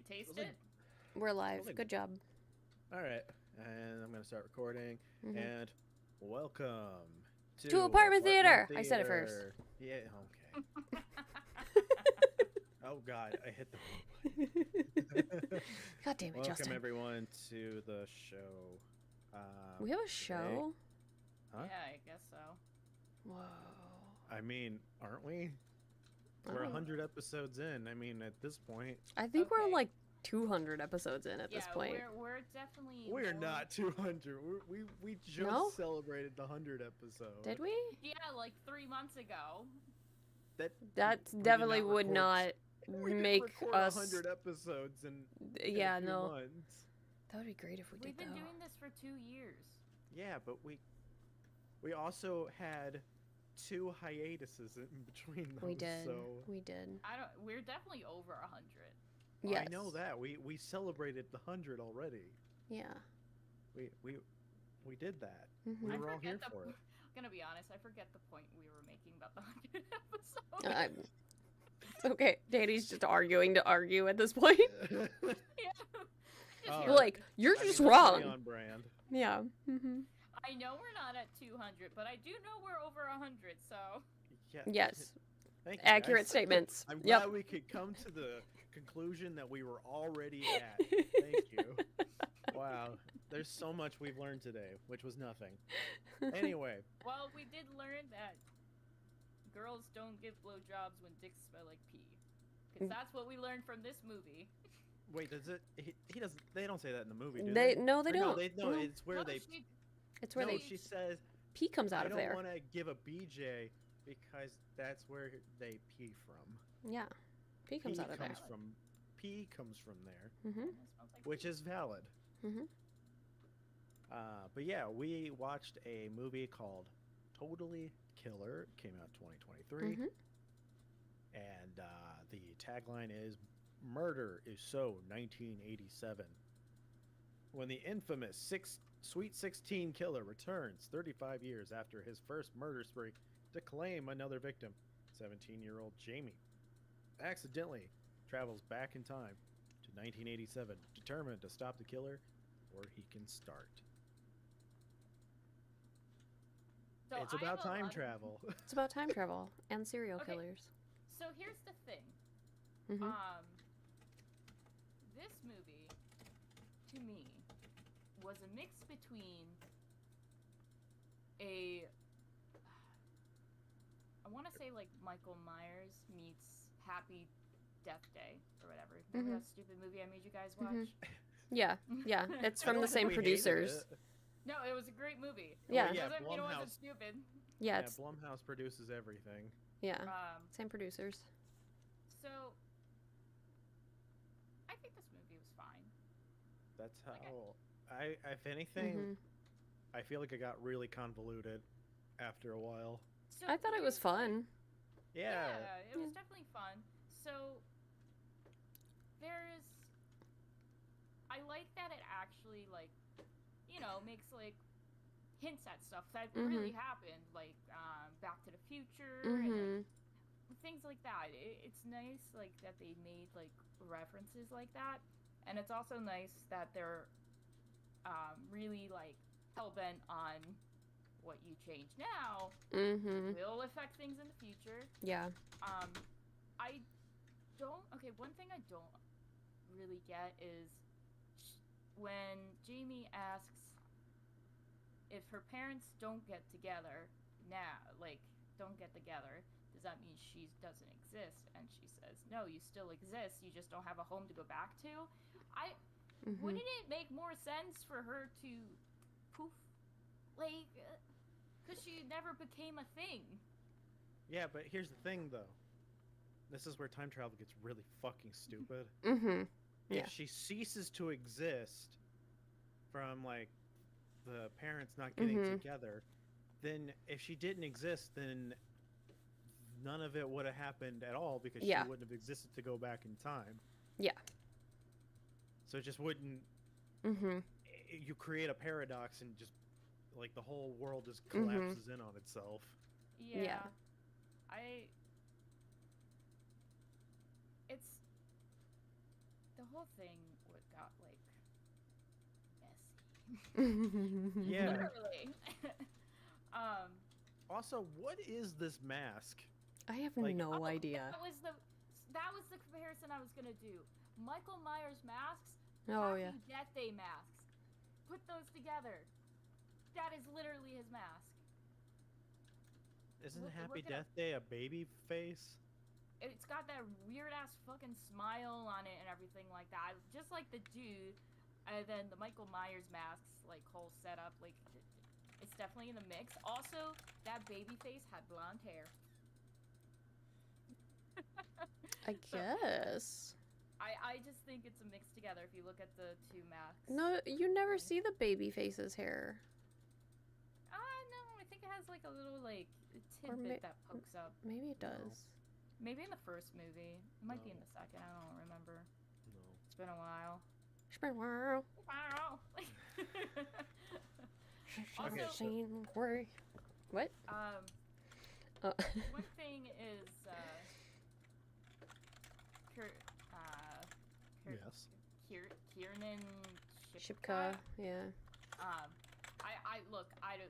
could taste it. We're live. Good job. All right, and I'm gonna start recording. Mhm. And welcome To Apartment Theater! I said it first. Yeah. Okay. Oh God, I hit the wrong button. God damn it, Welcome Justin. everyone to the show. We have a show? Huh? Yeah, I guess so. Whoa. I mean, aren't we? We're 100 episodes in. I mean, at this point, I think we're Okay. like 200 episodes in at this point. We're definitely. we're more- not 200. We just No? celebrated the 100 episode. Did we? Yeah, like 3 months ago. That we did definitely not would record- not we didn't make record us. 100 episodes in Yeah, a few no. months. That would be great if we We've did, been though. doing this for 2 years. Yeah, but we also had 2 hiatuses in between those. We did. So We did. We're definitely over 100. Yes. I know that we celebrated the 100 already. Yeah. We did that. Mhm. We I were all forget here the- for it. Gonna be honest, I forget the point we were making about the 100 episode. It's okay. Danny's just arguing to argue at this point. Yeah. Just Oh. here. Like, you're I mean, just that's pretty wrong. on brand. Yeah. Mm-hmm. I know we're not at 200, but I do know we're over 100. So Yeah. Yes. Thank you, Accurate guys. statements. I'm Yep. glad we could come to the conclusion that we were already at. Thank you. Wow. There's so much we've learned today, which was nothing. Anyway, well, we did learn that girls don't give blowjobs when dicks smell like pee, because that's what we learned from this movie. wait, does it? He doesn't. They don't say that in the movie, do They they? no, they Or don't. No, No. it's where No, they. It's where no, they she says pee comes out I of don't there. want to give a BJ because that's where they pee from. Yeah. Pee comes out of there. Pee comes from there, Mm-hmm. It smells like which pee. is valid. Mm-hmm. But yeah, we watched a movie called Totally Killer. It came out in 2023. Mm-hmm. And the tagline is "Murder is so 1987." When the infamous Sweet 16 killer returns 35 years after his first murder spree to claim another victim, 17-year-old Jamie accidentally travels back in time to 1987, determined to stop the killer before he can start. So It's I about have a time lot- travel. It's about time travel and serial Okay. killers. So here's the thing. Mm-hmm. This movie, to me, was a mix between I want to say like Michael Myers meets Happy Death Day or whatever. Remember that stupid movie I made you guys watch? Yeah. Yeah. It's I from don't the think same we hated producers. it. No, it was a great movie. Yeah. Well, yeah, Doesn't mean it wasn't Blumhouse. stupid. Yeah. Yeah, It's Blumhouse produces everything. yeah. Um, Same producers. so I think this movie was fine. That's how Okay. if anything, Mm-hmm. I feel like it got really convoluted after a while. So I thought it was here's the thing. fun. Yeah. It was definitely fun. So there's I like that it actually like makes like hints at stuff that really happened, like Back to the Future and Mm-hmm. things like that. It's nice like that they made like references like that, and it's also nice that they're really like hell-bent on what you change now Mm-hmm. will affect things in the future. Yeah. I don't. Okay, one thing I don't really get is when Jamie asks if her parents don't get together now, like don't get together, does that mean she doesn't exist? And she says, no, you still exist. You just don't have a home to go back to. Mm-hmm. Wouldn't it make more sense for her to poof, like, because she never became a thing. Yeah, but here's the thing though. This is where time travel gets really fucking stupid. Mm-hmm. Yeah. If she ceases to exist from like the parents not getting Mhm. together, then if she didn't exist, then none of it would have happened at all because Yeah. she wouldn't have existed to go back in time. Yeah. So it just wouldn't. Mm-hmm. You create a paradox and just like the whole world just Mhm. collapses in on itself. Yeah. It's the whole thing got messy. Yeah. Literally. Also, what is this mask? I have Like- no idea. That was the comparison I was gonna do. Michael Myers masks. Oh, Happy yeah. Death Day masks. Put those together. That is literally his mask. Isn't Look Happy at Death Day a baby face? It's got that weird ass fucking smile on it and everything like that. Just like the dude, and then the Michael Myers masks, like whole setup, like it's definitely in the mix. Also, that baby face had blonde hair. I guess. I just think it's a mix together if you look at the two masks. No, you never see the baby face's hair. No, I think it has like a little like Or tidbit that pokes up. Maybe it does. Maybe in the first movie. It might be in No. the second. I don't remember. No. It's been a while. It's been a while. Wow. Okay, Also, Seen what? one thing is Yes. Kiernan Shipka, yeah. I look, I do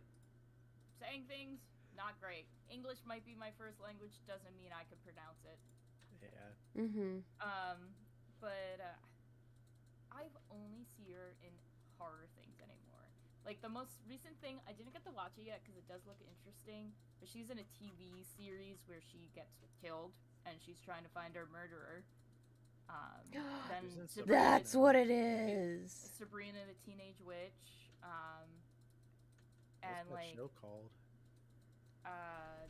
saying things not great. English might be my first language, doesn't mean I can pronounce it. Yeah. Mm-hmm. But I've only seen her in horror things anymore. Like the most recent thing, I didn't get to watch it yet because it does look interesting. But she's in a TV series where she gets killed and she's trying to find her murderer. Then She's in Sabrina, That's what it is. Sabrina the Teenage Witch. What's And that like show called?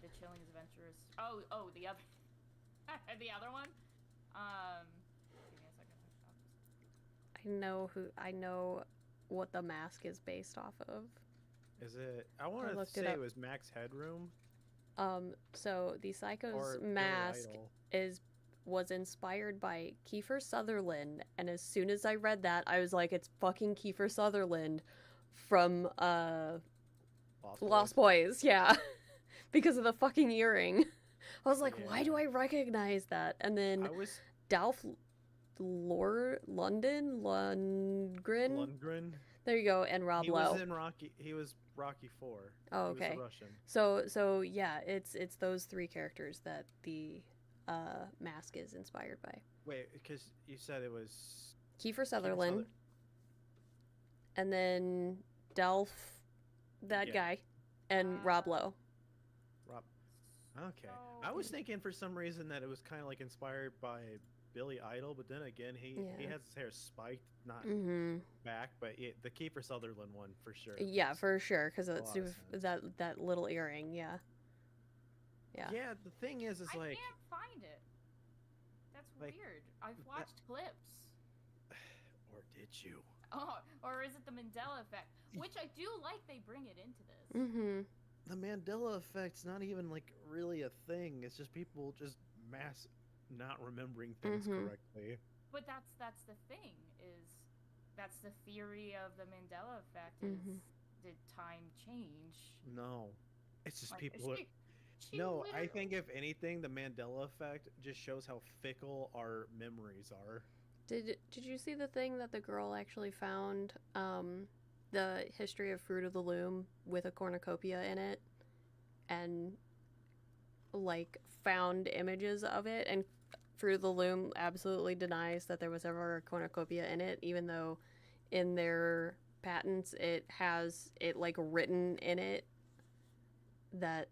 The Chilling Adventures. Oh, the other, the other one. Give me a second. I know what the mask is based off of. Is it? I want to looked it say up. it was Max Headroom So the Psycho's or Billy mask Idol. was inspired by Kiefer Sutherland, and as soon as I read that, I was like, it's fucking Kiefer Sutherland from Lost Boys, yeah. Because of the fucking earring. I was like, why Yeah. do I recognize that? And then I was Dolph Lundgren. There you go, and Rob He Lowe. was in Rocky. He was Rocky 4. Oh, He was okay. the Russian. So yeah, it's those three characters that the mask is inspired by. Wait, because you said it was Kiefer Sutherland, and then Dolph, that Yeah. guy, and Rob Lowe. Rob. Okay. So- I was thinking for some reason that it was kind of like inspired by Billy Idol, but then again, he Yeah. has his hair spiked, not Mm-hmm. back, but the Kiefer Sutherland one for sure. Yeah, makes for sure, because a it's lot of sense. that little earring. Yeah. Yeah. Yeah, the thing is I like, can't find it. That's like, weird. I've watched clips. or did you? Oh, or is it the Mandela effect? Which I do like they bring it into this. Mm-hmm. The Mandela effect's not even like really a thing. It's just people just not remembering things Mhm. correctly. But that's the thing, is that's the theory of the Mandela effect, is Mhm. did time change? No, it's just Like, people. she No, I literally- think if anything, the Mandela effect just shows how fickle our memories are. Did you see the thing that the girl actually found? The history of Fruit of the Loom with a cornucopia in it, and like found images of it, and Fruit of the Loom absolutely denies that there was ever a cornucopia in it, even though in their patents it has it like written in it that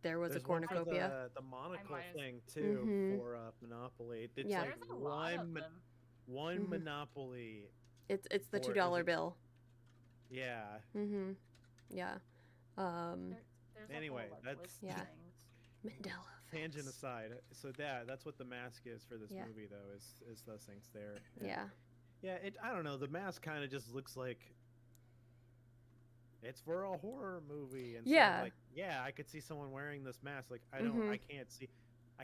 there was There's a one for cornucopia. the monocle might have- thing too Mhm. for Monopoly. It's Yeah. like There's a lot of one them. Mhm. Monopoly. It's the Or is $2 it- bill. Yeah. Mm-hmm. Yeah. There's a Anyway, whole, like, that's- list of Yeah. things. Mandela Tangent effects. aside, so that's what the mask is for this Yeah. movie, though, is those things there. And Yeah. Yeah, I don't know. The mask kind of just looks like it's for a horror movie. And Yeah. like, yeah, I could see someone wearing this mask. Like, I Mhm.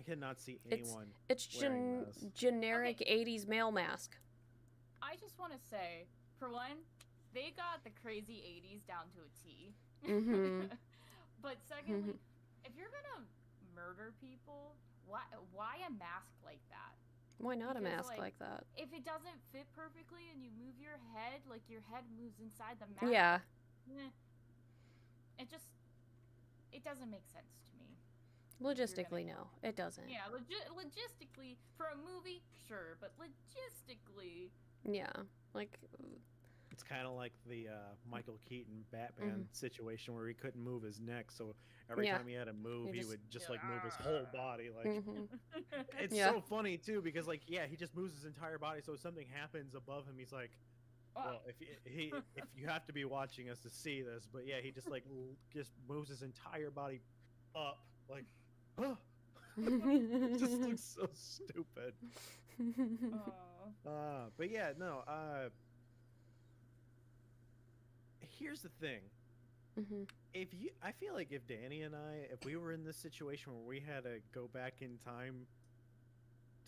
cannot see It's- anyone. It's wearing this. generic 80s male mask. I just want to say, for one, they got the crazy 80s down to a T. Mhm. But secondly, if you're gonna murder people, why a mask like that? Why not a Because, mask like, like that? If it doesn't fit perfectly and you move your head, like, your head moves inside the mask. Yeah. It doesn't make sense to me. Logistically, no, it doesn't. Yeah, logistically, for a movie, sure, but logistically... Yeah, like... It's kind of like the Michael Keaton Batman situation where he couldn't move his neck, so every time he had to move, he would just like move his whole body. Like it's so funny too because like he just moves his entire body. So if something happens above him, he's like, well, if you have to be watching us to see this, but yeah, he just like just moves his entire body up, like, it just looks so stupid. But yeah, no. Here's the thing. I feel like if Danny and if we were in this situation where we had to go back in time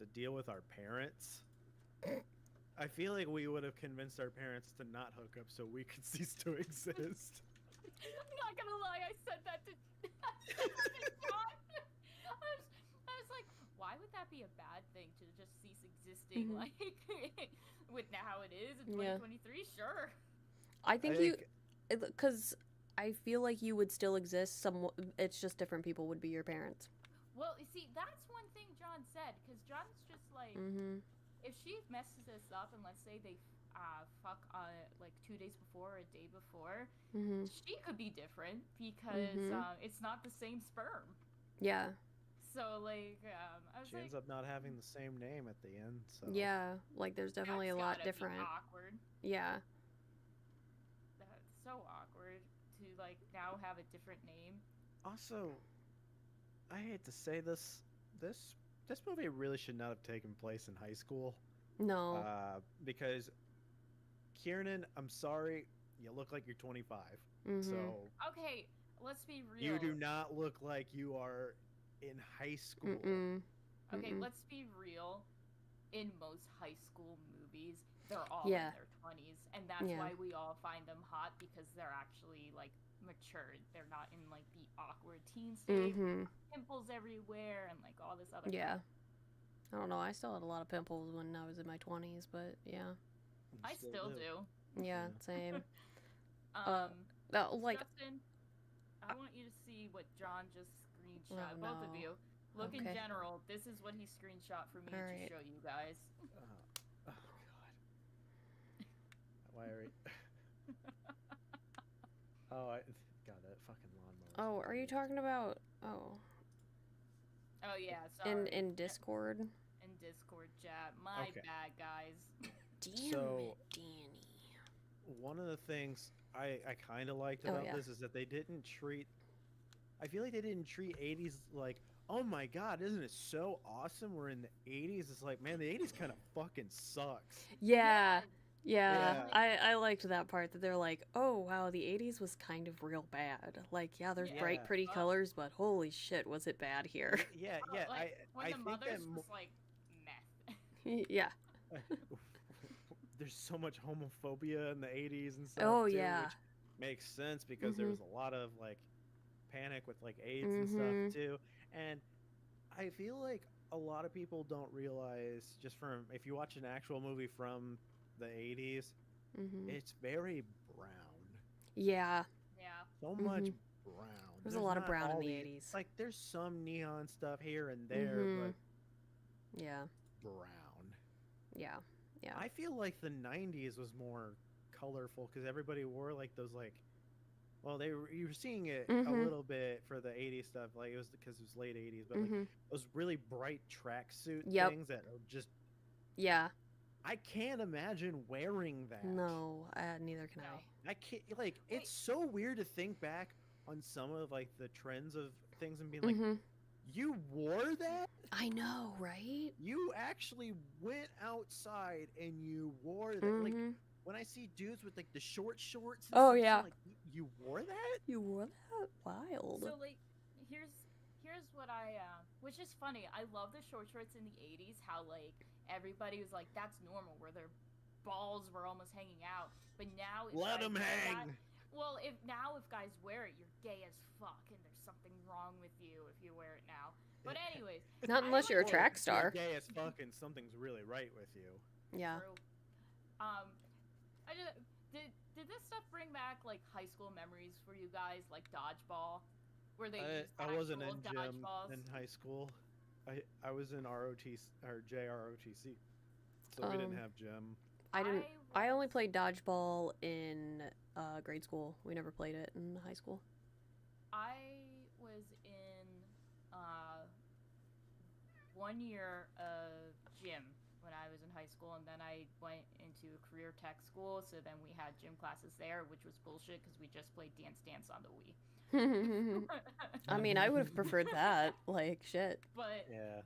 to deal with our parents, I feel like we would have convinced our parents to not hook up so we could cease to exist. I'm not gonna lie, I said that to John. I was like, why would that be a bad thing to just cease existing? Like, with how it is in 2023, sure. I think because I feel like you would still exist. It's just different people would be your parents. Well, you see, that's one thing John said, because John's just like, if she messes this up, and let's say they fuck like 2 days before or a day before, she could be different because it's not the same sperm. Yeah. So like, she ends up not having the same name at the end. So yeah, like there's definitely a lot different. Awkward. Yeah. So awkward to like now have a different name. Also, I hate to say this movie really should not have taken place in high school. No. Because Kiernan, I'm sorry, you look like you're 25. So okay, let's be real. You do not look like you are in high school. Okay, let's be real. In most high school movies, they're all in their 20s, and that's why we all find them hot, because they're actually like matured. They're not in like the awkward teen stage, pimples everywhere, and like all this other crap. I don't know. I still had a lot of pimples when I was in my 20s, but yeah. I still do. Yeah, same. Like, Justin, I want you to see what John just screenshot. Both of you. Look in general. This is what he screenshot for me to show you guys. Oh God. Why are we... Oh, I got that fucking lawnmower. Oh, are you talking about? Oh yeah. Sorry. In Discord. In Discord chat. My bad, guys. Damn it, Danny. One of the things I kind of liked about this is that they didn't treat... I feel like they didn't treat 80s like, oh my God, isn't it so awesome we're in the 80s? It's like, man, the 80s kind of fucking sucks. Yeah. I liked that part, that they're like, oh wow, the 80s was kind of real bad. Like, yeah, there's bright, pretty colors, but holy shit, was it bad here. Like, when the mothers was like, meth. Yeah. There's so much homophobia in the 80s and stuff. Oh, too, yeah. which makes sense because there was a lot of like panic with like AIDS and stuff too. And I feel like a lot of people don't realize, just from, if you watch an actual movie from the 80s, it's very brown. Yeah. So much brown. There's a lot of brown in the 80s. Like, there's some neon stuff here and there, but brown. Yeah. I feel like the 90s was more colorful because everybody wore like those like, well, you were seeing it a little bit for the 80s stuff, like it was because it was late 80s, but like those really bright tracksuit things that are just I can't imagine wearing that. No, neither can I. I can't, like, it's so weird to think back on some of like the trends of things and being like, you wore that? I know, right? You actually went outside and you wore that. Like, when I see dudes with like the short shorts and stuff, I'm like, you wore that? You wore that? Wild. So like, here's what which is funny. I love the short shorts in the 80s, how like everybody was like, that's normal, where their balls were almost hanging out. But now let them hang. If guys wear it, you're gay as fuck, and there's something wrong with you if you wear it now. But anyways, Not I unless you're a like- track star. If you're gay as fuck and something's really right with you. Yeah. True. I just did this stuff bring back like high school memories for you guys, like dodgeball, where they used I wasn't in actual gym dodgeballs? in high school. I was in ROTC or JROTC, so we didn't have gym. I didn't. I only was- played dodgeball in grade school. We never played it in high school. I was in 1 year of gym when I was in high school, and then I went into a career tech school. So then we had gym classes there, which was bullshit because we just played Dance Dance on the Wii. I mean, I would have preferred that. Like, shit. But Yeah.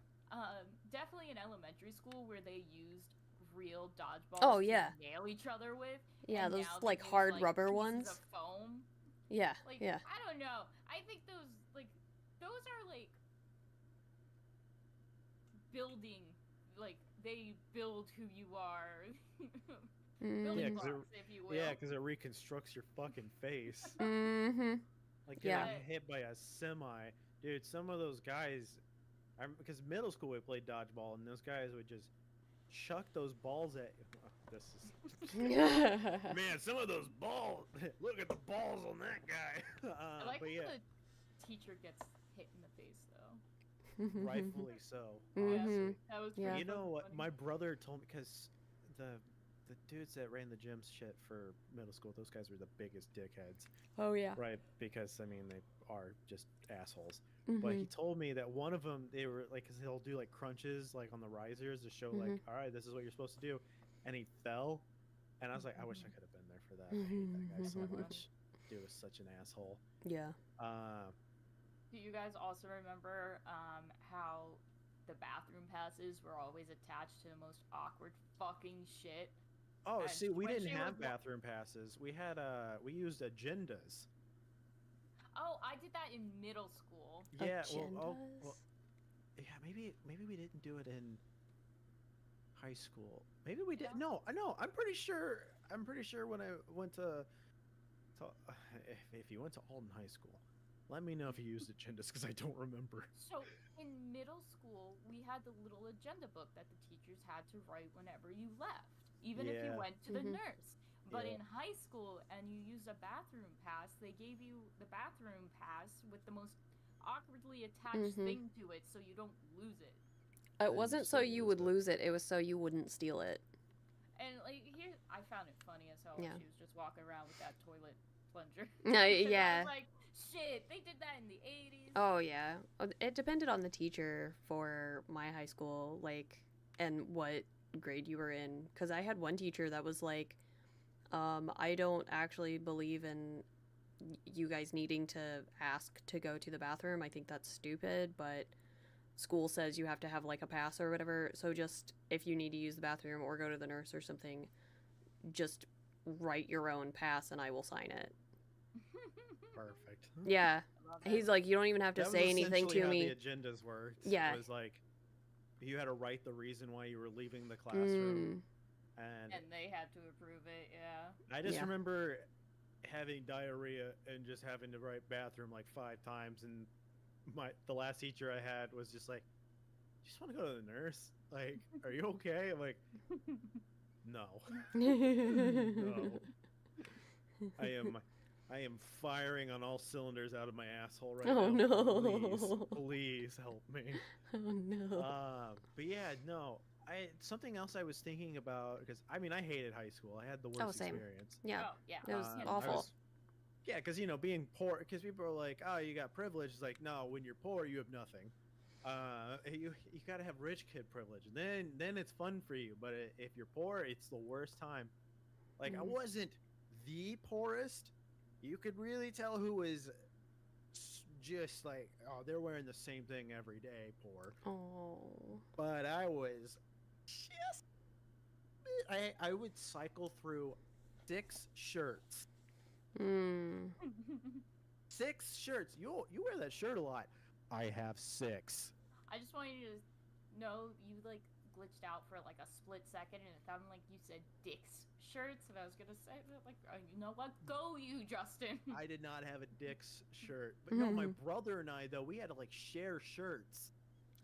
definitely in elementary school where they used real dodgeballs Oh, yeah. to nail each other with. Yeah, and those now they like use, hard like, rubber pieces ones. of foam. Yeah, Like, yeah. I don't know. I think those are like building, like they build who you are. Building Yeah, 'cause blocks, if you will. Yeah, because it reconstructs your fucking face. Mm-hmm. Like Yeah. getting hit by a semi, dude. Some of those guys, because middle school we played dodgeball, and those guys would just chuck those balls at. This is man. Some of those balls. Look at the balls on that guy. I like but when yeah, the teacher gets hit in the face, though. rightfully so. Mhm. Honestly. That was Yeah. pretty You know fucking what? funny. My brother told me because the dudes that ran the gym shit for middle school, those guys were the biggest dickheads. Oh yeah. Right, because I mean they are just assholes. But he told me that one of them, they were like, because they'll do like crunches like on the risers to show like, all right, this is what you're supposed to do, and he fell, and I was like, I wish I could have been there for that. I hate that guy so much. Dude was such an asshole. Yeah. Do you guys also remember how the bathroom passes were always attached to the most awkward fucking shit? Oh, And see, we when didn't she have was wa- bathroom passes. We had we used agendas. Oh, I did that in middle school. Yeah, Agendas? well, yeah, maybe we didn't do it in high school. Maybe we did. Yeah. No, I'm pretty sure when I went to if you went to Alton High School, let me know if you used agendas because I don't remember. So in middle school, we had the little agenda book that the teachers had to write whenever you left, even if you Yeah. went to the Mhm. nurse. But Yeah. in high school, and you used a bathroom pass, they gave you the bathroom pass with the most awkwardly attached Mhm. thing to it, so you don't lose it. It And wasn't so so you lose would it. lose it. It was so you wouldn't steal it. And like here, I found it funny as hell. Yeah. She was just walking around with that toilet plunger. No, 'Cause I yeah. was like, shit, they did that in the 80s. Oh yeah. It depended on the teacher for my high school, like, and what grade you were in. Because I had one teacher that was like, I don't actually believe in you guys needing to ask to go to the bathroom. I think that's stupid, but school says you have to have like a pass or whatever. So just if you need to use the bathroom or go to the nurse or something, just write your own pass and I will sign it. Perfect. Yeah. I love that. He's like, you don't even have to That was say anything essentially to how me. The agendas worked. Yeah. It was like you had to write the reason why you were leaving the classroom, and And they had to approve it, yeah. I just Yeah. remember having diarrhea and just having to write bathroom like 5 times, and the last teacher I had was just like, "You just want to go to the nurse? Like, are you okay?" I'm like, "No, no, I am firing on all cylinders out of my asshole right Oh, now. no. Please help me." Oh no. But yeah, no. Something else I was thinking about, because I mean I hated high school. I had the worst same. experience. Yeah. Oh, yeah. It was I awful. yeah, because being poor, because people are like, "Oh, you got privilege." It's like, no, when you're poor, you have nothing. You got to have rich kid privilege, and then it's fun for you. But if you're poor, it's the worst time. Like I Mhm. wasn't the poorest. You could really tell who was just like, oh, they're wearing the same thing every day, poor. Oh. But I was just I would cycle through 6 shirts. Mm. 6 shirts. You wear that shirt a lot. I have 6. I just want you to know you like glitched out for like a split second, and it sounded like you said Dick's shirts, and I was gonna say like, you know what? Go you, Justin. I did not have a Dick's shirt. But no, my Mhm. brother and I though, we had to like share shirts.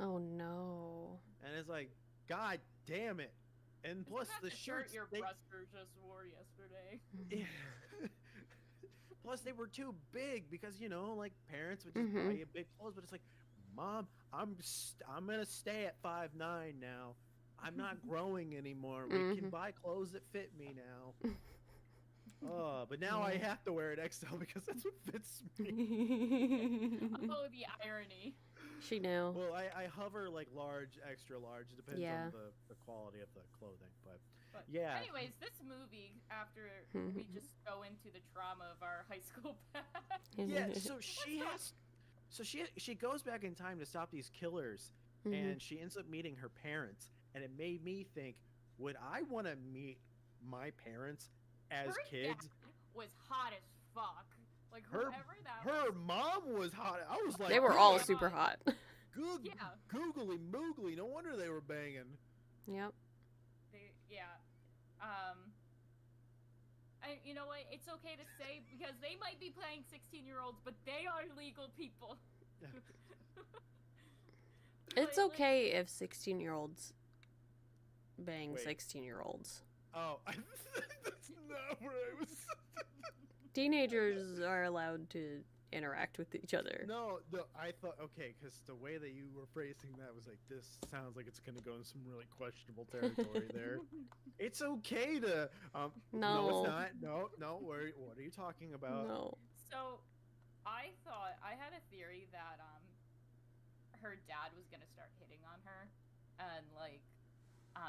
Oh no. And it's like, God damn it! And plus Isn't that the the shirt shirts, your they, brother just wore yesterday. yeah. Plus they were too big because like parents would just buy you big clothes, but it's like, Mom, I'm gonna stay at 5'9" now. I'm not growing anymore. We can buy clothes that fit me now. Oh, but now I have to wear an XL because that's what fits me. Oh, the irony. She knew. Well, I hover like large, extra large. It depends Yeah. on the quality of the clothing, but But yeah. anyways, this movie, after we just go into the trauma of our high school past. Yeah, so she goes back in time to stop these killers, and she ends up meeting her parents, and it made me think, would I want to meet my parents as Her kids? dad was hot as fuck. Like Her whoever that her was. mom was hot. I was like, They were all super hot. Good, Yeah. googly moogly. No wonder they were banging. Yep. Yeah. You know what? It's okay to say because they might be playing 16-year-olds, but they are legal people. It's Like- okay if 16-year-olds bang Wait. 16-year-olds. Oh, that's not where I was. Teenagers are allowed to interact with each other. No, I thought, okay, because the way that you were phrasing that was like, this sounds like it's going to go in some really questionable territory there. It's okay to, no, No. it's not. No, what are you talking about? No. So, I thought I had a theory that her dad was gonna start hitting on her, and like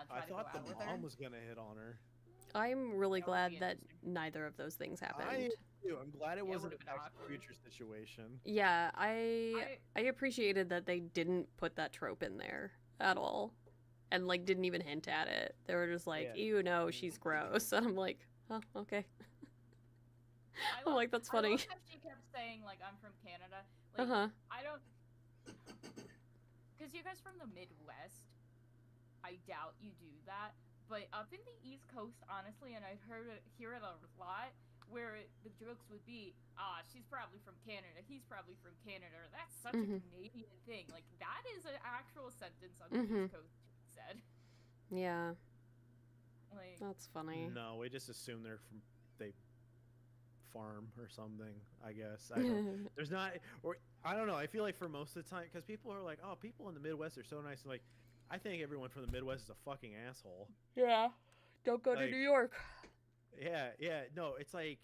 try I to go thought out the with her. mom was going to hit on her. I'm really That would glad be that interesting. neither of those things happened. I'm glad it Yeah, it wasn't would've a been Back to the awkward. Future situation. Yeah, I appreciated that they didn't put that trope in there at all. And like didn't even hint at it. They were just like, Yeah. ew, no, she's gross. And I'm like, oh, okay. I I'm love- like, that's I funny. love how she kept saying like I'm from Canada. Like I don't, because you guys from the Midwest. I doubt you do that, but up in the East Coast, honestly, and I hear it a lot, where the jokes would be, she's probably from Canada, he's probably from Canada. That's such a Canadian thing. Like that is an actual sentence on the East Coast said. Yeah, Like that's funny. No, we just assume they farm or something, I guess. There's not, or I don't know. I feel like for most of the time, because people are like, oh, people in the Midwest are so nice. Like, I think everyone from the Midwest is a fucking asshole. Yeah. Don't go to Like- New York. Yeah. No, it's like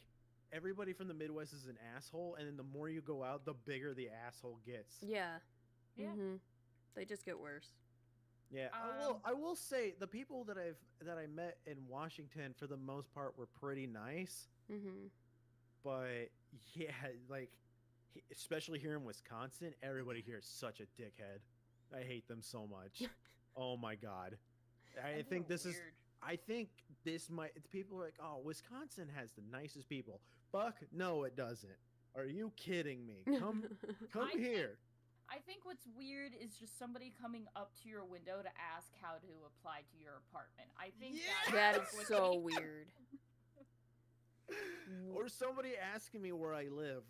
everybody from the Midwest is an asshole, and then the more you go out, the bigger the asshole gets. Yeah. Yeah. They just get worse. Yeah, I will say the people that I met in Washington for the most part were pretty nice. But yeah, like especially here in Wisconsin, everybody here is such a dickhead. I hate them so much. Oh my god. I think this might people are like, "Oh, Wisconsin has the nicest people." Fuck, no it doesn't. Are you kidding me? Come here. I think what's weird is just somebody coming up to your window to ask how to apply to your apartment. I think That that's is what's so weird. weird. Or somebody asking me where I live.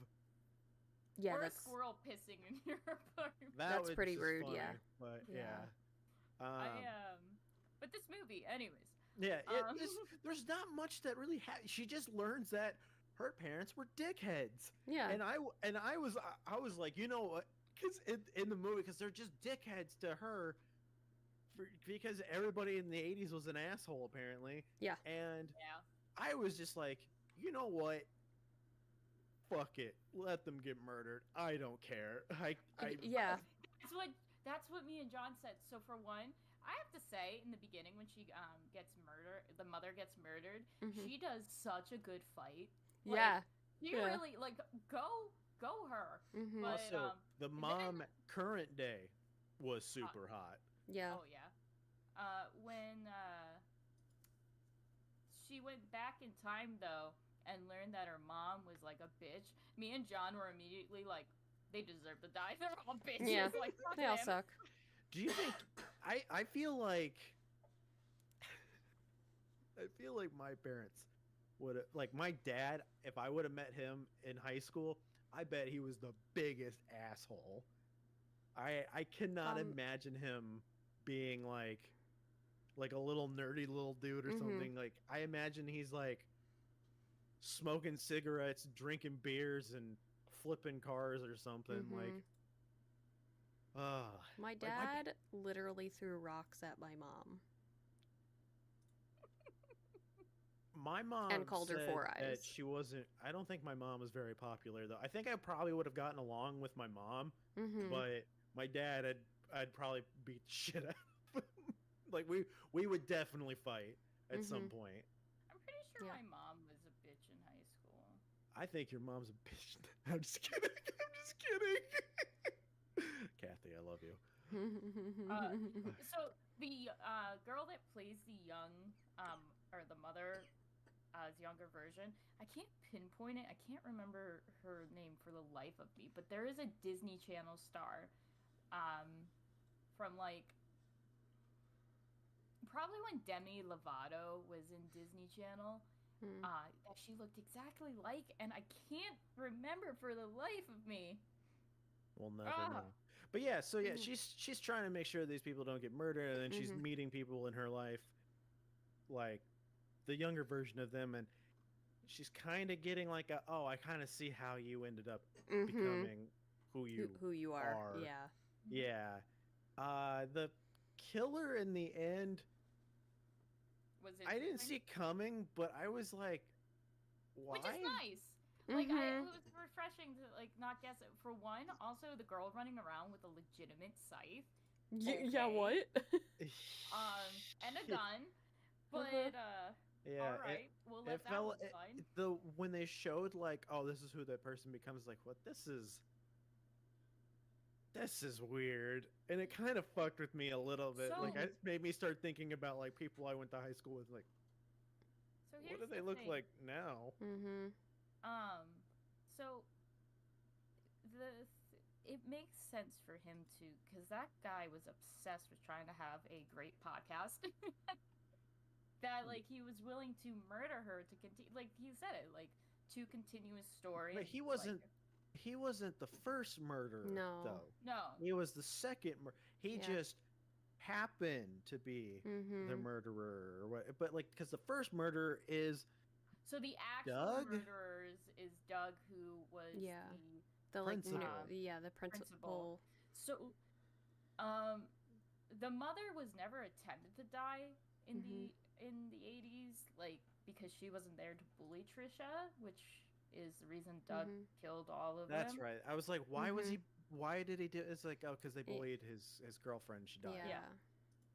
Yeah, or that's a squirrel pissing in your apartment. That's was pretty just rude, funny, yeah. But Yeah. But this movie, anyways. There's not much that really she just learns that her parents were dickheads. yeah. And I was like, you know what? Because in the movie, because they're just dickheads to her, because everybody in the 80s was an asshole apparently. Yeah. And Yeah. I was just like, you know what? Fuck it. Let them get murdered. I don't care. Yeah. That's what me and John said. So for one, I have to say, in the beginning when she gets murdered, the mother gets murdered, she does such a good fight. Like, Yeah. You Yeah. really go her. But, Also, the then- mom current day was super hot. Yeah. Oh yeah. When she went back in time though and learned that her mom was like a bitch, me and John were immediately like, they deserve to die. They're all bitches. Yeah. Like, fuck They all them. suck. Do you think I feel like my parents would like my dad, if I would have met him in high school, I bet he was the biggest asshole. I cannot Um, imagine him being like a little nerdy little dude or Mhm. something. Like I imagine he's like smoking cigarettes, drinking beers, and flipping cars or something. Like, Mhm. My like dad literally threw rocks at my mom my mom and called her said Four that Eyes. she wasn't. I don't think my mom was very popular though. I think I probably would have gotten along with my mom, Mhm. but my dad, I'd probably beat the shit out of him. Like we would definitely fight at some Mhm. point. I'm pretty sure Yeah. my mom was a bitch in high school. I think your mom's a bitch. I'm just kidding. I'm just kidding. Kathy, I love you. So the girl that plays the young, or the mother, younger version, I can't pinpoint it. I can't remember her name for the life of me. But there is a Disney Channel star, from like probably when Demi Lovato was in Disney Channel. Hmm. That she looked exactly like, and I can't remember for the life of me. We'll never Ah. know. But yeah, so yeah, Mhm. she's trying to make sure these people don't get murdered, and then she's Mhm. meeting people in her life, like the younger version of them, and she's kind of getting like a, oh, I kind of see how you ended up Mhm. becoming who you Who you are? are. Yeah. Yeah. The killer in the end, Was I didn't interesting. see coming, but I was like, why? Which is nice. Like, it Mhm. was refreshing to, like, not guess it. For one, also, the girl running around with a legitimate scythe. Yeah. Okay. What? And a gun. But, Yeah, alright. We'll it let that felt one slide. when they showed like, oh, this is who that person becomes. Like, what? This is weird, and it kind of fucked with me a little bit. So- Like, it made me start thinking about like people I went to high school with. Like, So what here's do they the look thing. like now? Mhm. So it makes sense for him to, because that guy was obsessed with trying to have a great podcast. That, like, he was willing to murder her to continue, like he said it, like, to continue his story. But and, he wasn't. like, He wasn't the first murderer, No. though. no. He was the second. He Yeah. just happened to be the Mhm. murderer, or what? But like, because the first murder is So the actual Doug? murderers is Doug, who was Yeah. The like Principal. the principal. So, the mother was never attempted to die in Mhm. the 80s, like, because she wasn't there to bully Trisha, which is the reason Doug Mhm. killed all of That's them. right. I was like, why was Mhm. he? Why did he do? It's like, oh, because they bullied his girlfriend. She died. Yeah.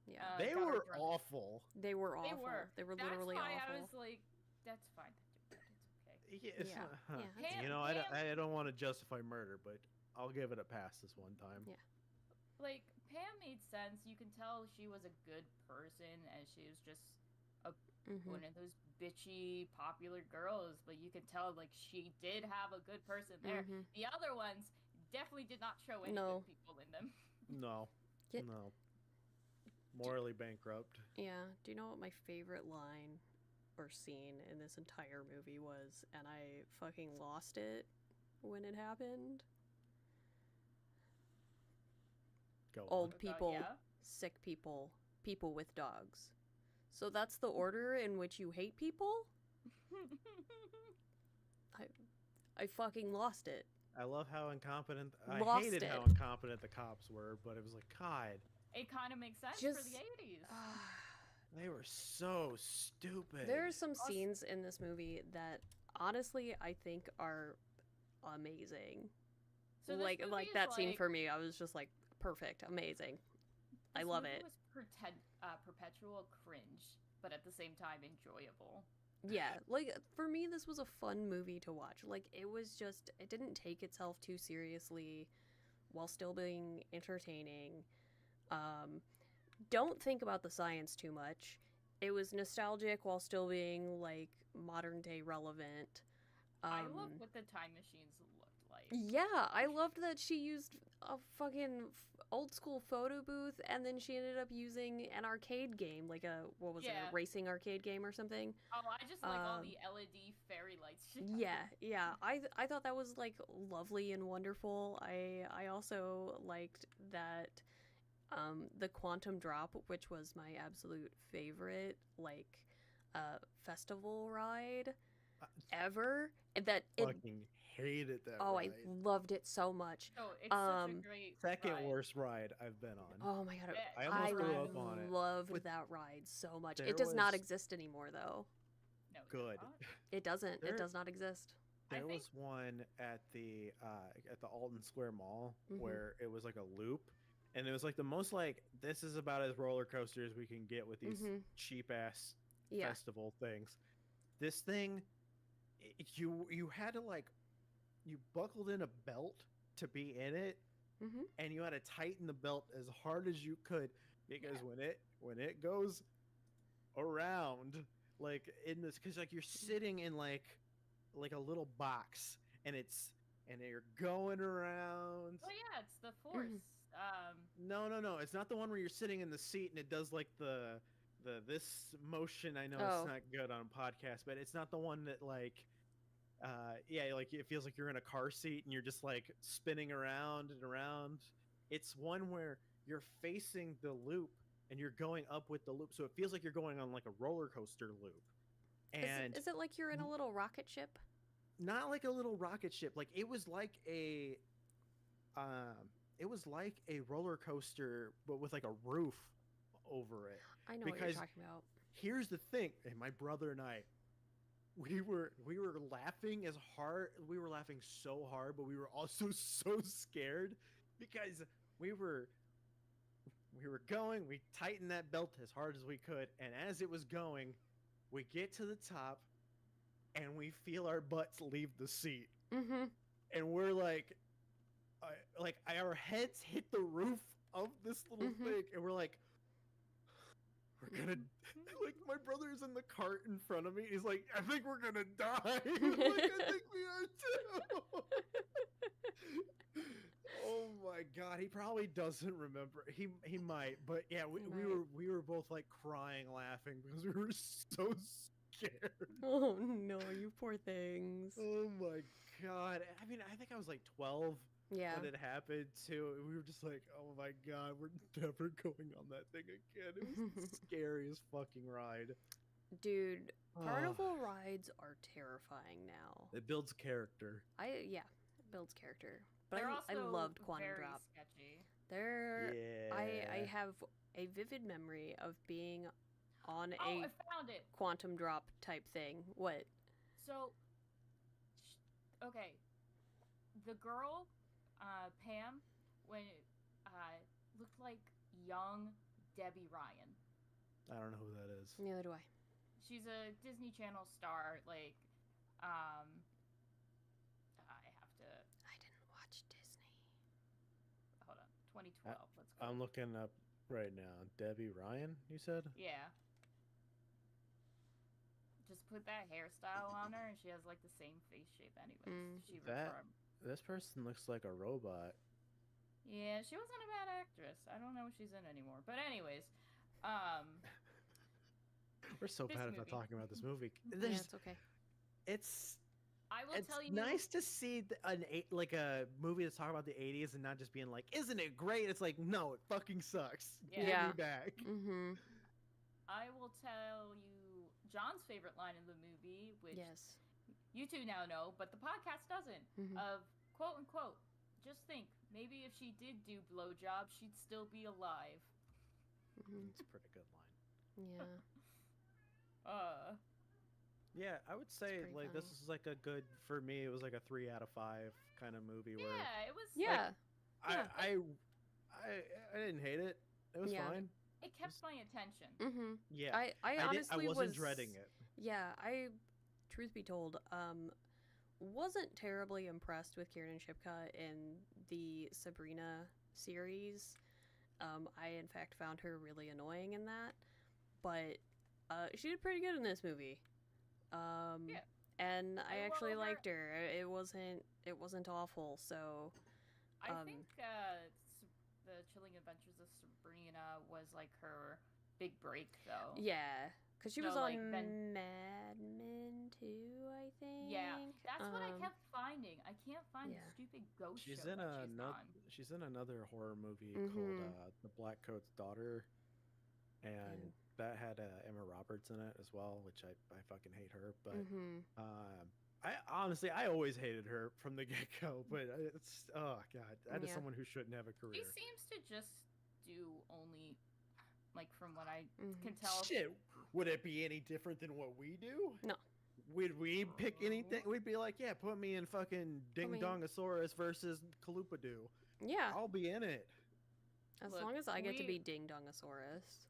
Yeah. They got her were drunk. awful. They were They awful. were. They were That's literally why awful. I was like, that's fine. It's okay. It's Yeah. not- huh. Yeah, Pam- You know, Pam- I don't want to justify murder, but I'll give it a pass this one time. Yeah. Like, Pam made sense. You can tell she was a good person, and she was just Mhm. one of those bitchy popular girls, but you can tell, like, she did have a good person there. Mhm. The other ones definitely did not show any No. good people in them. No. Yeah. No. Morally bankrupt. Yeah. Do you know what my favorite line or scene in this entire movie was? And I fucking lost it when it happened. Go Old Oh, God, people, yeah. sick people, people with dogs. So that's the order in which you hate people? I fucking lost it. I love how incompetent. I Lost hated it. how incompetent the cops were, but it was like, God, It kind of makes sense for Just- the 80s. they were so stupid. There are some scenes in this movie that honestly I think are amazing. So this like movie is that scene like- for me, I was just like, perfect, amazing. I This love movie it. was perpetual cringe, but at the same time enjoyable. Yeah, like for me this was a fun movie to watch. Like it didn't take itself too seriously while still being entertaining. Don't think about the science too much. It was nostalgic while still being like modern day relevant. I love what the time machines looked like. Yeah, I loved that she used a fucking old school photo booth, and then she ended up using an arcade game, like a, what was it, Yeah. a racing arcade game or something. Oh, I just like all the LED fairy lights. Yeah. I thought that was like lovely and wonderful. I also liked that the Quantum Drop, which was my absolute favorite like festival ride ever. That it Fucking hated that Oh, ride. I loved it so much. Oh, it's such a great Second ride. worst ride I've been on. Oh my god, I almost threw up on it. loved But that ride so much. there It does not was- exist anymore, though. No, it's Good. not. It doesn't. There- It does not exist. I There think- was one at the Alton Square Mall Mhm. where it was like a loop, and it was like the most like this is about as roller coaster as we can get with these Mhm. cheap ass Yeah. festival things. This thing, you had to like you buckled in a belt to be in it, Mhm. and you had to tighten the belt as hard as you could because when it goes around like in this because like you're sitting in like a little box and you're going around. Oh yeah, it's the force. No, it's not the one where you're sitting in the seat and it does like the this motion. I know Oh. it's not good on a podcast, but it's not the one that like yeah, like it feels like you're in a car seat and you're just like spinning around and around. It's one where you're facing the loop and you're going up with the loop, so it feels like you're going on like a roller coaster loop. And Is it like you're in a little rocket ship? not like a little rocket ship, like it was like a roller coaster but with like a roof over it. I know what Because- you're talking about. Here's the thing, and my brother and I, we were laughing as hard, we were laughing so hard, but we were also so scared because we were going, we tightened that belt as hard as we could, and as it was going, we get to the top and we feel our butts leave the seat, Mm-hmm. and we're like our heads hit the roof of this little Mhm. thing, and we're like, we're gonna like my brother's in the cart in front of me. He's like, I think we're gonna die. Like, I think we are too. Oh my god, he probably doesn't remember. He might, but yeah, He we were both like crying, laughing because we were so scared. Oh no, you poor things. Oh my god. I mean, I think I was like 12 Yeah. when it happened too. And we were just like, oh my god, we're never going on that thing again. It was the scariest fucking ride. Dude, Oh, carnival rides are terrifying now. it builds character. Yeah, it builds character. But They're I also loved Quantum very Drop. sketchy. They're Yeah. I have a vivid memory of being on Oh, a I found it. Quantum Drop type thing. What? So, okay, the girl, Pam, when looked like young Debbie Ryan. I don't know who that is. Neither do I. She's a Disney Channel star. Like, I have to I didn't watch Disney. hold on. 2012. Let's go. I'm looking up right now. Debbie Ryan, you said? Yeah. Just put that hairstyle on her, and she has like the same face shape, anyways. She That- This person looks like a robot. Yeah, she wasn't a bad actress. I don't know what she's in anymore. But anyways, We're so This bad about movie. talking about this movie. Yeah, There's, it's okay. it's I will it's tell you. nice to see like a movie that's talking about the 80s and not just being like, isn't it great? It's like, no, it fucking sucks. Yeah. Get me back. Mm-hmm. I will tell you John's favorite line in the movie, which Yes. you two now know, but the podcast doesn't. Mhm. Of quote unquote, just think, maybe if she did do blowjobs, she'd still be alive. Mhm. It's a pretty good line. Yeah. Yeah, I would say pretty like this funny. is like a good for me. It was like a 3 out of 5 kind of movie where Yeah, it was. Yeah. yeah. I didn't hate it. It was Yeah. fine. It kept my attention. Mm-hmm. Yeah, I I honestly wasn't dreading it. Yeah, I, truth be told, wasn't terribly impressed with Kiernan Shipka in the Sabrina series. I, in fact, found her really annoying in that. But she did pretty good in this movie. Yeah. and I actually Well, liked her. It wasn't awful. So I think the Chilling Adventures of Sabrina was like her big break, though. yeah, because she was So, on like, then- Mad Men too, I think. Yeah, that's what I kept finding. I can't find yeah. the stupid ghost She's show in that she's on. she's in another horror movie Mhm. called The Black Coat's Daughter, and Yeah. that had Emma Roberts in it as well, which I fucking hate her. But Mhm. I honestly I always hated her from the get go. But it's oh god, that is Yeah. someone who shouldn't have a She career. seems to just do only, like, from what I Mhm. can tell. Shit, would it be any different than what we do? No. Would we pick anything? We'd be like, yeah, put me in fucking Ding me- Dongosaurus versus Kaloopadoo. Yeah, I'll be in it. as Look, long as I get to we- be Ding Dongosaurus.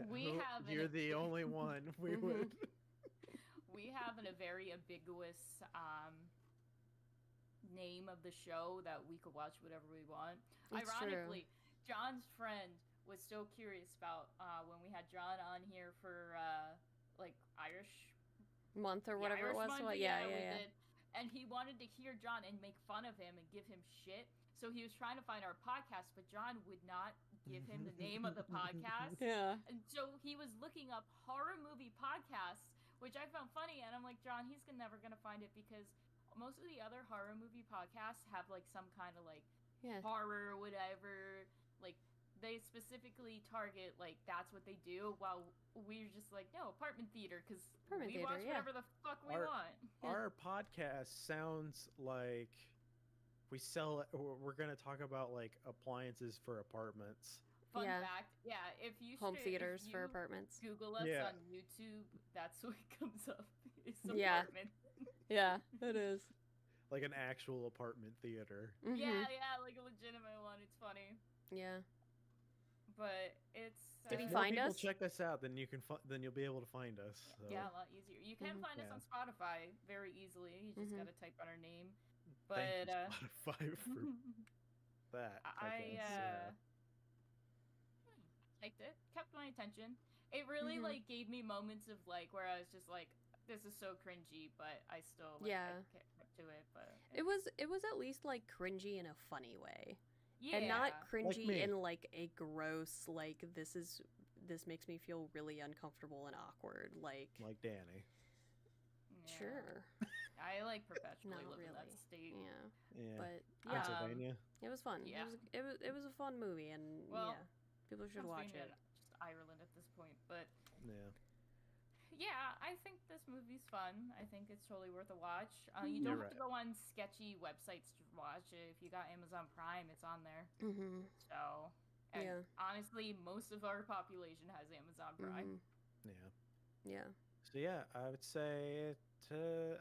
We have You're an- the only one. We Mhm. would. We have a very ambiguous name of the show that we could watch whatever we want. It's Ironically, John's friend was so curious about when we had John on here for like Irish Month or the whatever it Irish was. month, What? we Yeah. did. And he wanted to hear John and make fun of him and give him shit. So he was trying to find our podcast, but John would not give him the name of the podcast. Yeah. And so he was looking up horror movie podcasts, which I found funny. And I'm like, John, he's never going to find it because most of the other horror movie podcasts have like some kind of like Yeah. horror or whatever. Like they specifically target like that's what they do, while we're just like, no, apartment theater, because Apartment we theater, watch yeah. whatever the fuck we Our- want. Our podcast sounds like we sell. We're gonna talk about like appliances for apartments. Fun Yeah. fact, yeah, if you Home if theaters for you apartments. Google us Yeah. on YouTube, that's what comes up. It's Yeah. apartment. Yeah, it is. Like an actual apartment theater. Mhm. Yeah, like a legitimate one. It's funny, Yeah. but it's Did he If more find people us? check us out, then then you'll be able to find us. So. yeah, a lot easier. You can Mhm. find us Yeah. on Spotify very easily. You just Mhm. gotta type out our name. Thank But you, Spotify for that. I guess, liked it. Kept my attention. It really Mhm. like gave me moments of like where I was just like, this is so cringy, but I still like, Yeah. I kept to it. But It was at least like cringy in a funny way. yeah, And not cringy me. in like a gross like this makes me feel really uncomfortable and awkward like Danny. Yeah. sure. I like perpetually Not live in that really. state. Yeah. Yeah. But Yeah. yeah, Pennsylvania. it was fun. Yeah. It was a fun movie and Well, yeah. People should watch Pennsylvania, it. Just Ireland at this point, but Yeah. yeah, I think this movie's fun. I think it's totally worth a watch. You Mhm. don't You're have to go on sketchy websites to watch it. If you got Amazon Prime, it's on there. Mhm. So, and Yeah. honestly, most of our population has Amazon Prime. Mhm. Yeah. Yeah. So yeah, I would say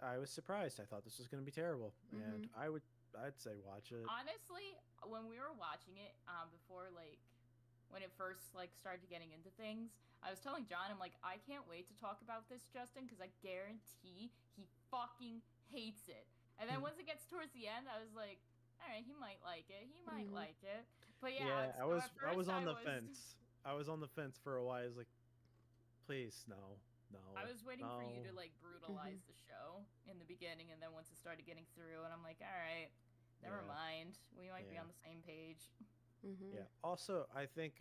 I was surprised. I thought this was going to be terrible, and I'd say watch it. Honestly, when we were watching it, before like when it first like started getting into things, I was telling John, I'm like, I can't wait to talk about this, Justin, because I guarantee he fucking hates it. And then once it gets towards the end, I was like, all right, he might like it. He might Mhm. like it. But yeah, Yeah, so at I was first on the fence. I was on the fence for a while. I was like, please, no. I was waiting for you to no. like brutalize the show in the beginning, and then once it started getting through, and I'm like, all right, never Yeah. mind. We might be Yeah. on the same page. Mhm. Yeah. Also, I think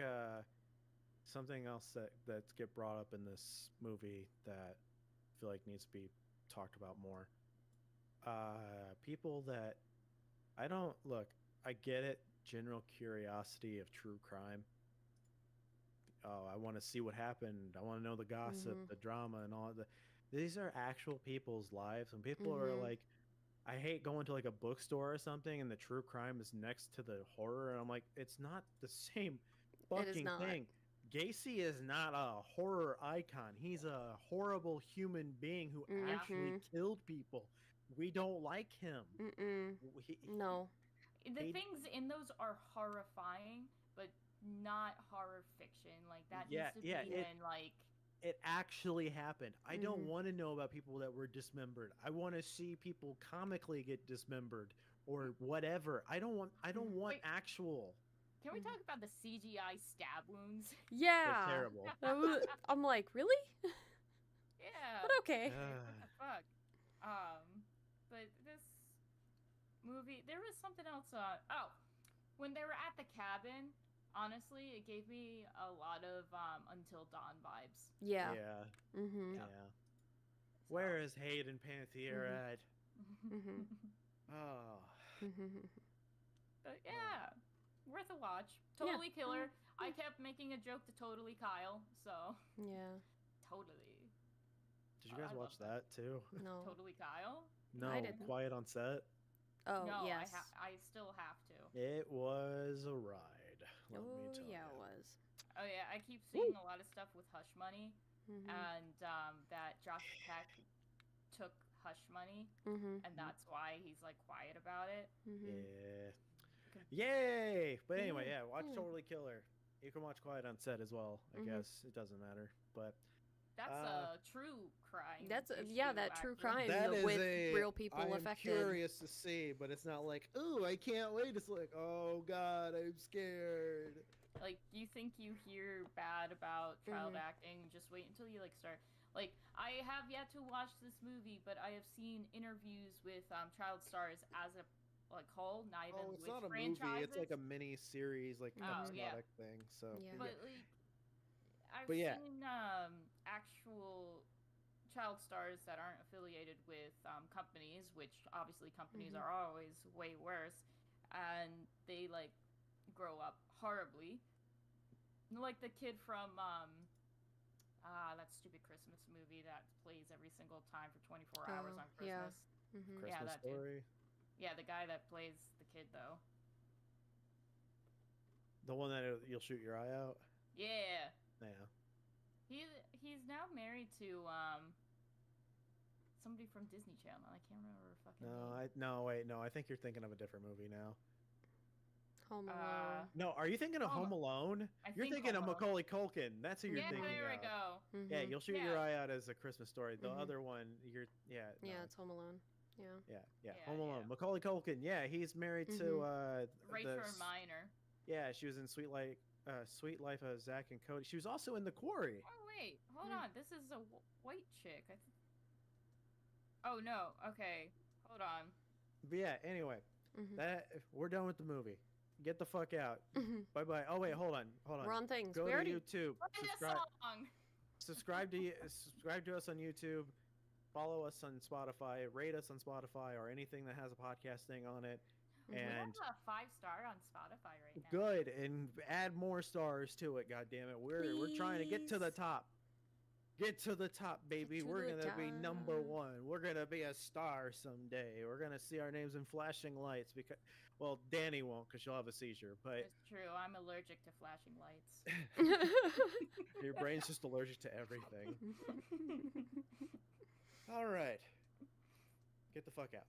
something else that get brought up in this movie that I feel like needs to be talked about more. People that I don't look. I get it. General curiosity of true crime. Oh, I want to see what happened. I want to know the gossip, Mhm. the drama, and all the. These are actual people's lives, and people are Mhm. like, I hate going to like a bookstore or something, and the true crime is next to the horror, and I'm like, it's not the same fucking not. thing. Gacy is not a horror icon. He's a horrible human being who actually killed people. We don't like him. Mm-mm. No. The He- things in those are horrifying, but not horror fiction. Like that Yeah, needs to yeah, be it- in like. It actually happened. I don't Mhm. want to know about people that were dismembered. I want to see people comically get dismembered or whatever. I don't want Wait. actual. Can we talk about the CGI stab wounds? Yeah. They're terrible. I'm like, really? Yeah. But okay. What the fuck? But this movie, there was something else. When they were at the cabin, honestly, it gave me a lot of Until Dawn vibes. Yeah. Yeah. Mm-hmm. Yeah. Where is Hayden Panettiere at? Mm-hmm. Oh. But yeah, worth a watch. Totally killer. I kept making a joke to Totally Kyle, so Yeah. totally. Did you guys I watch love that too? No. Totally Kyle? No, I didn't. Quiet on Set. Oh, No, yes. I still have to. It was a ride. Let me tell yeah, ya. it was. Oh yeah, I keep seeing a lot of stuff with Hush Money, Mm-hmm. and that Josh Peck took Hush Money, Mm-hmm. and that's why he's like quiet about it. Mm-hmm. Yeah. Yay! But anyway, Yeah. yeah, watch Yeah. Totally Killer. You can watch Quiet on Set as well. I guess it doesn't matter, but That's a true crime. That's issue, that true actually. crime that is with a, real people I am affected. curious to see, but it's not like, ooh, I can't wait. It's like, oh god, I'm scared. Like, you think you hear bad about child Mhm. acting, just wait until you like start. Like, I have yet to watch this movie, but I have seen interviews with child stars as a like whole, not even Oh, it's with not a franchises. movie. It's like a mini series, like Oh, episodic yeah. thing. So, Yeah. But like, I've But yeah. seen actual child stars that aren't affiliated with companies, which obviously companies Mhm. are always way worse, and they like grow up horribly. Like the kid from that stupid Christmas movie that plays every single time for 24 hours on yeah. Christmas. Mm-hmm. Christmas Yeah, that dude. Story. Yeah, the guy that plays the kid though. The one that you'll shoot your eye out. Yeah. Yeah. He's now married to somebody from Disney Channel. I can't remember her fucking name. No. I think you're thinking of a different movie now. Home Alone. No, are you thinking of Home Alone? You're think thinking Home of Alone. Macaulay Culkin. That's who you're Yeah, thinking there we of. go. Mhm. Yeah, you'll shoot your Yeah. eye out as A Christmas Story. The Mhm. other one, you're Yeah, no. it's Home Alone. Yeah. Yeah. Yeah, Home Alone. yeah. Macaulay Culkin. Yeah, he's married to Rachel Miner. Yeah, she was in Sweet Life of Zach and Cody. She was also in The Quarry. Oh wait, hold on. This is a white chick. Oh no. Okay, hold on. But yeah, anyway, Mhm. we're done with the movie. Get the fuck out. Mhm. Bye bye. Oh wait, hold on. We're on things. Go We to already. YouTube. Find a song. Subscribe to us on YouTube. Follow us on Spotify. Rate us on Spotify or anything that has a podcast thing on it. Mhm. And We have a 5-star on Spotify right now. good, and add more stars to it. God damn it, we're trying to get to the Please. top. Get to the top, baby. Get to We're the gonna be number top. 1. We're gonna be a star someday. We're gonna see our names in flashing lights because, well, Danny won't because she'll have a seizure. But It's true. I'm allergic to flashing lights. your brain's just allergic to everything. All right, get the fuck out.